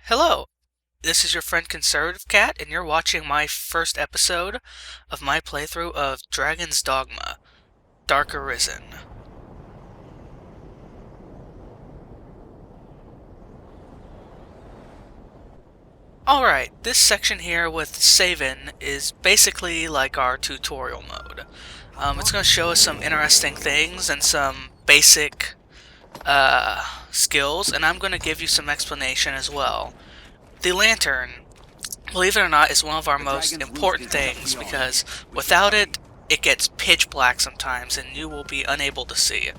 Hello, this is your friend Conservative Cat, and you're watching my first episode of my playthrough of Dragon's Dogma, Dark Arisen. Alright, this section here with Savan is basically like our tutorial mode. It's going to show us some interesting things and some basic skills, and I'm going to give you some explanation as well. The lantern, believe it or not, is one of our most important things because without it, it gets pitch black sometimes and you will be unable to see.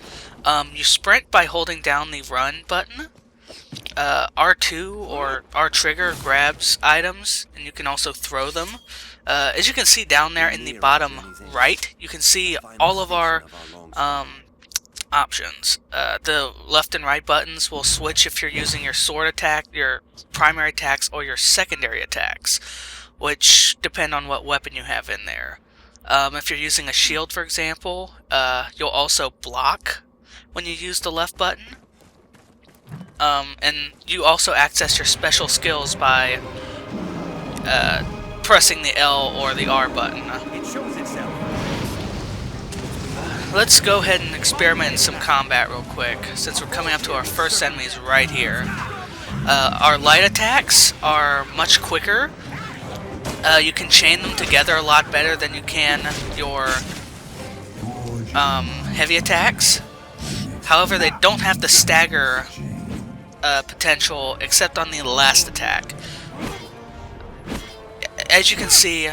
You sprint by holding down the run button. R2 or R trigger grabs items and you can also throw them. As you can see down there in the bottom right, you can see all of our options. The left and right buttons will switch if you're using your sword attack, your primary attacks, or your secondary attacks, which depend on what weapon you have in there. If you're using a shield, for example, you'll also block when you use the left button. And you also access your special skills by pressing the L or the R button. It shows itself. Let's go ahead and experiment in some combat real quick, since we're coming up to our first enemies right here. Our light attacks are much quicker. You can chain them together a lot better than you can your heavy attacks. However, they don't have the stagger potential except on the last attack. As you can see,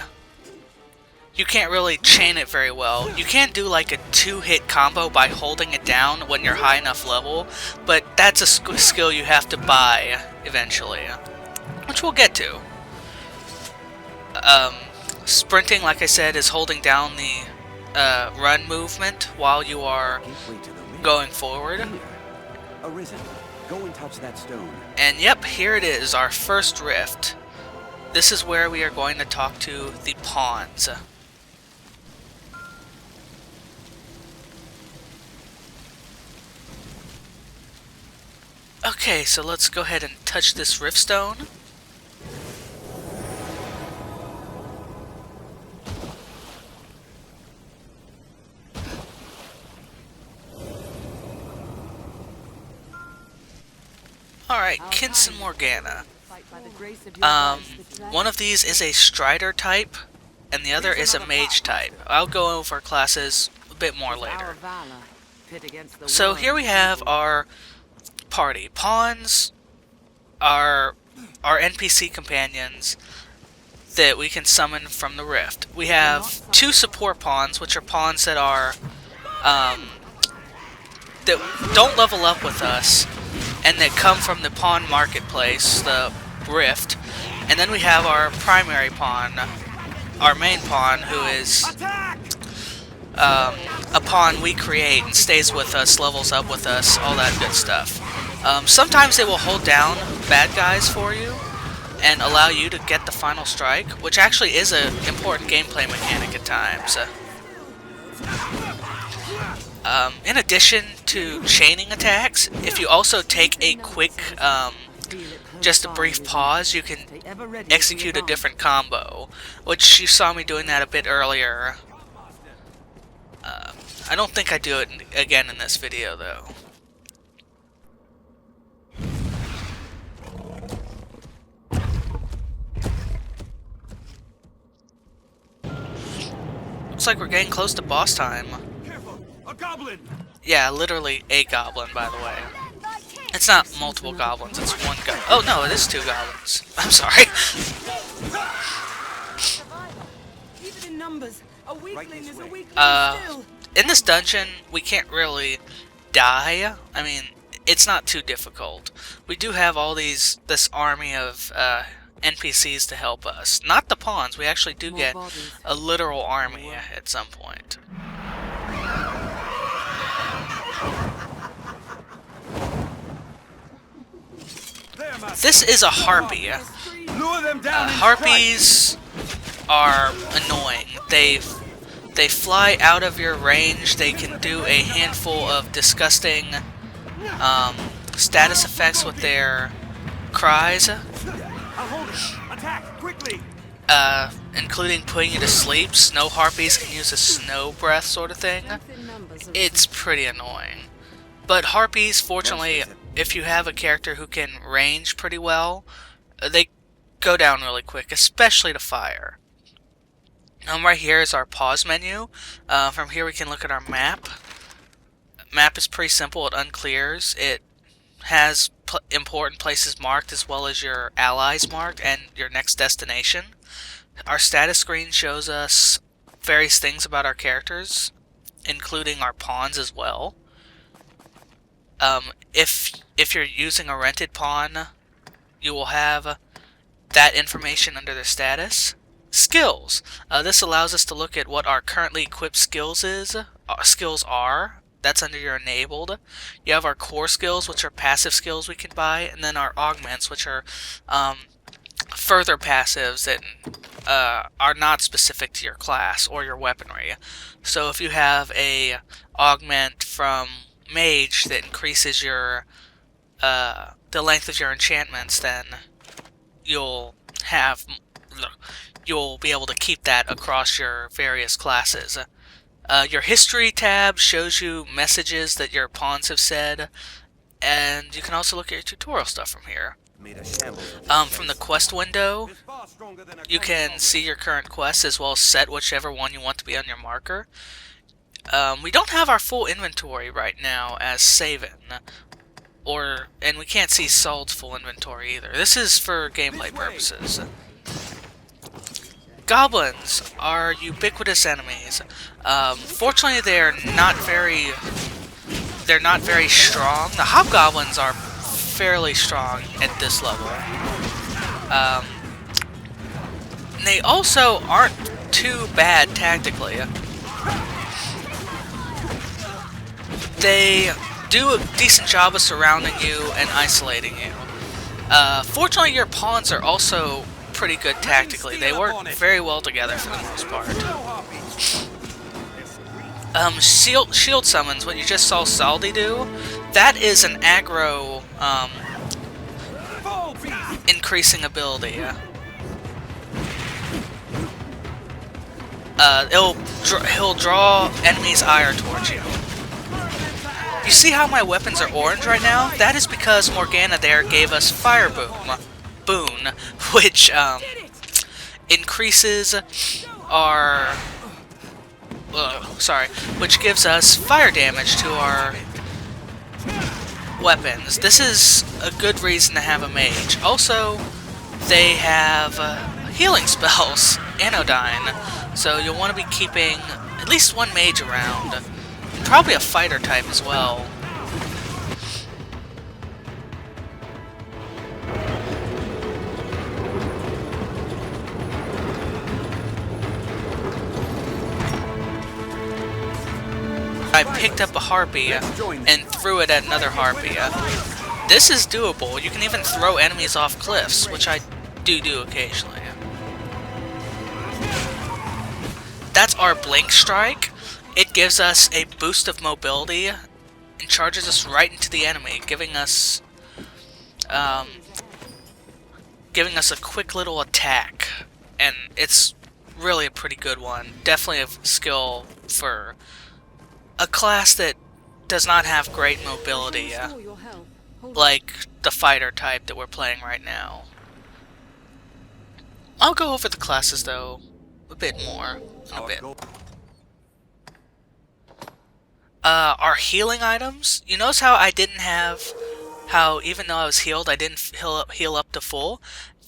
you can't really chain it very well. You can do like a 2-hit combo by holding it down when you're high enough level, but that's a skill you have to buy eventually, which we'll get to. Sprinting, like I said, is holding down the run movement while you are going forward. Arisen, go and touch that stone. And yep, here it is, our first rift. This is where we are going to talk to the pawns. Okay, so let's go ahead and touch this rift stone. Alright, Kinson Morgana. One of these is a Strider type, and the other is a Mage type. I'll go over classes a bit more later. So here we have our party. Pawns are our NPC companions that we can summon from the rift. We have 2 support pawns, which are pawns that are that don't level up with us, and that come from the pawn marketplace, the rift. And then we have our primary pawn, our main pawn, who is a pawn we create and stays with us, levels up with us, all that good stuff. Sometimes they will hold down bad guys for you and allow you to get the final strike, which actually is an important gameplay mechanic at times. In addition to chaining attacks, if you also take a quick, just a brief pause, you can execute a different combo, which you saw me doing that a bit earlier. I don't think I do it again in this video, though. Looks like we're getting close to boss time. A goblin. Yeah, literally a goblin, by the way. It's not multiple goblins, it's one goblin. Oh no, it is 2 goblins. I'm sorry. In this dungeon, we can't really die. I mean, it's not too difficult. We do have all this army of NPCs to help us. Not the pawns, we actually do get a literal army at some point. This is a harpy. Harpies are annoying. They fly out of your range. They can do a handful of disgusting status effects with their cries, I'll hold it. Attack quickly. including putting you to sleep. Snow harpies can use a snow breath sort of thing. It's pretty annoying. But harpies, fortunately, if you have a character who can range pretty well, they go down really quick, especially to fire. Right here is our pause menu. From here we can look at our map. Map is pretty simple. It unclears. It has important places marked as well as your allies marked and your next destination. Our status screen shows us various things about our characters, including our pawns as well. If you're using a rented pawn, you will have that information under their status. Skills. This allows us to look at what our currently equipped skills are. That's under your enabled. You have our core skills, which are passive skills we can buy, and then our augments, which are further passives that are not specific to your class or your weaponry. So if you have a augment from mage that increases your the length of your enchantments, then you'll be able to keep that across your various classes. Your history tab shows you messages that your pawns have said, and you can also look at your tutorial stuff from here. From the quest window, you can see your current quests as well as set whichever one you want to be on your marker. We don't have our full inventory right now as Savan, and we can't see Salde's full inventory either. This is for gameplay purposes. Goblins are ubiquitous enemies. Fortunately, they're not very strong. The hobgoblins are fairly strong at this level. They also aren't too bad tactically. They do a decent job of surrounding you and isolating you. Fortunately, your pawns are also pretty good tactically. They work very well together for the most part. Shield summons, what you just saw Salde do, that is an aggro increasing ability. He'll draw enemies' ire towards you. You see how my weapons are orange right now? That is because Morgana there gave us Fire Boon, which increases our which gives us fire damage to our weapons. This is a good reason to have a mage. Also, they have healing spells, Anodyne, so you'll want to be keeping at least one mage around. Probably a fighter type as well. I picked up a harpy and threw it at another harpy. This is doable. You can even throw enemies off cliffs, which I do occasionally. That's our Blink Strike. It gives us a boost of mobility and charges us right into the enemy, giving us a quick little attack. And it's really a pretty good one. Definitely a skill for a class that does not have great mobility, like the fighter type that we're playing right now. I'll go over the classes though a bit more in a bit. Our healing items. You notice how I didn't have, even though I was healed, I didn't heal up to full?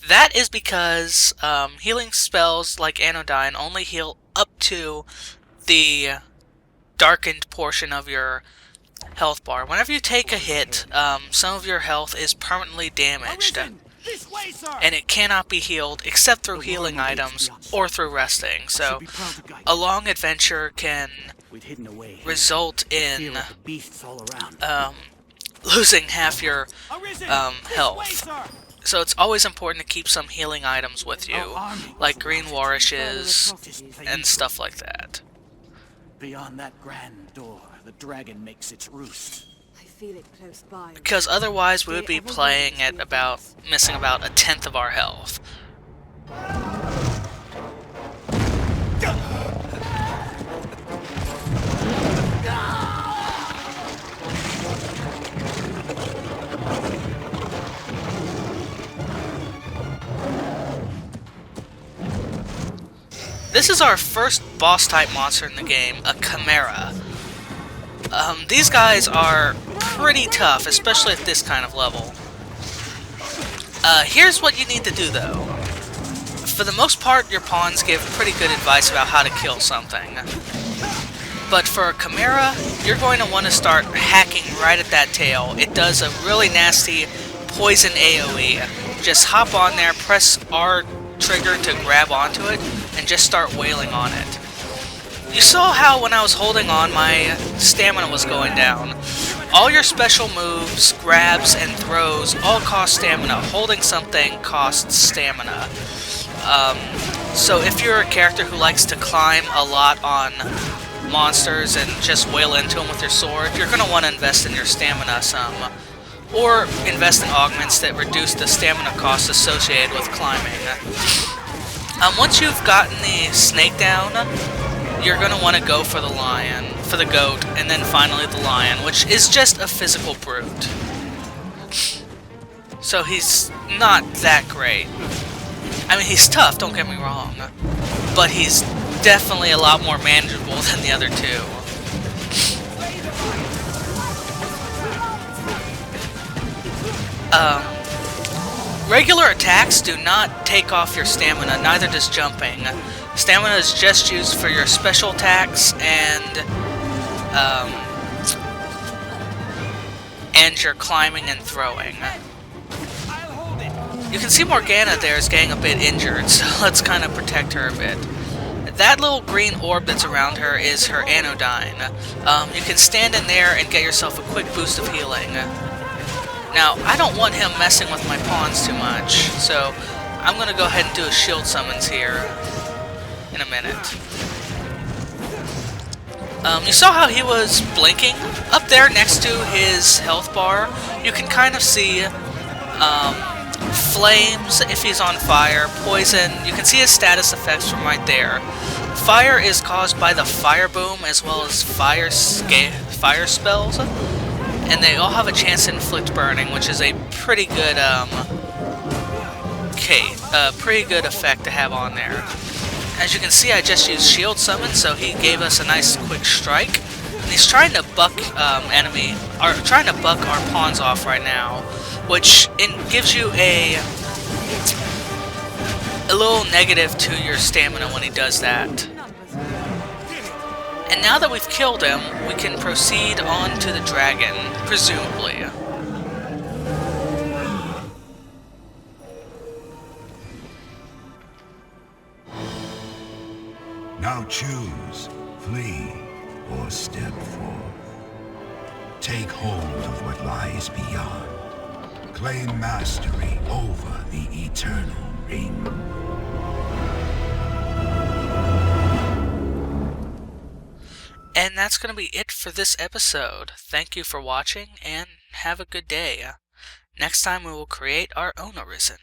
That is because healing spells like Anodyne only heal up to the darkened portion of your health bar. Whenever you take a hit, some of your health is permanently damaged, and it cannot be healed except through healing items or through resting. So a long adventure can result in losing half your health. So it's always important to keep some healing items with you, like green warishes and stuff like that. Beyond that grand door, the dragon makes its roost. feel it close by. because otherwise we would be playing at about, missing about 1/10 of our health. This is our first boss-type monster in the game, a Chimera. These guys are pretty tough, especially at this kind of level. Here's what you need to do, though. For the most part, your pawns give pretty good advice about how to kill something. But for a Chimera, you're going to want to start hacking right at that tail. It does a really nasty poison AoE. Just hop on there, press R trigger to grab onto it, and just start wailing on it. You saw how when I was holding on, my stamina was going down. All your special moves, grabs, and throws all cost stamina. Holding something costs stamina. So if you're a character who likes to climb a lot on monsters and just wail into them with your sword, you're going to want to invest in your stamina some. Or invest in augments that reduce the stamina costs associated with climbing. Once you've gotten the snake down, you're going to want to go for the lion, for the goat, and then finally the lion, which is just a physical brute. So he's not that great. I mean, he's tough, don't get me wrong, but he's definitely a lot more manageable than the other two. Regular attacks do not take off your stamina, neither does jumping. Stamina is just used for your special attacks and your climbing and throwing. You can see Morgana there is getting a bit injured, so let's kind of protect her a bit. That little green orb that's around her is her anodyne. You can stand in there and get yourself a quick boost of healing. Now, I don't want him messing with my pawns too much, so I'm going to go ahead and do a shield summons here in a minute. You saw how he was blinking? Up there next to his health bar, you can kind of see flames if he's on fire, poison. You can see his status effects from right there. Fire is caused by the fire boom as well as fire spells. And they all have a chance to inflict burning, which is a pretty good, pretty good effect to have on there. As you can see, I just used shield summon, so he gave us a nice quick strike. And he's trying to buck trying to buck our pawns off right now, which gives you a little negative to your stamina when he does that. And now that we've killed him, we can proceed on to the dragon, presumably. Now choose, flee, or step forth. Take hold of what lies beyond. Claim mastery over the eternal ring. And that's going to be it for this episode. Thank you for watching, and have a good day. Next time we will create our own Arisen.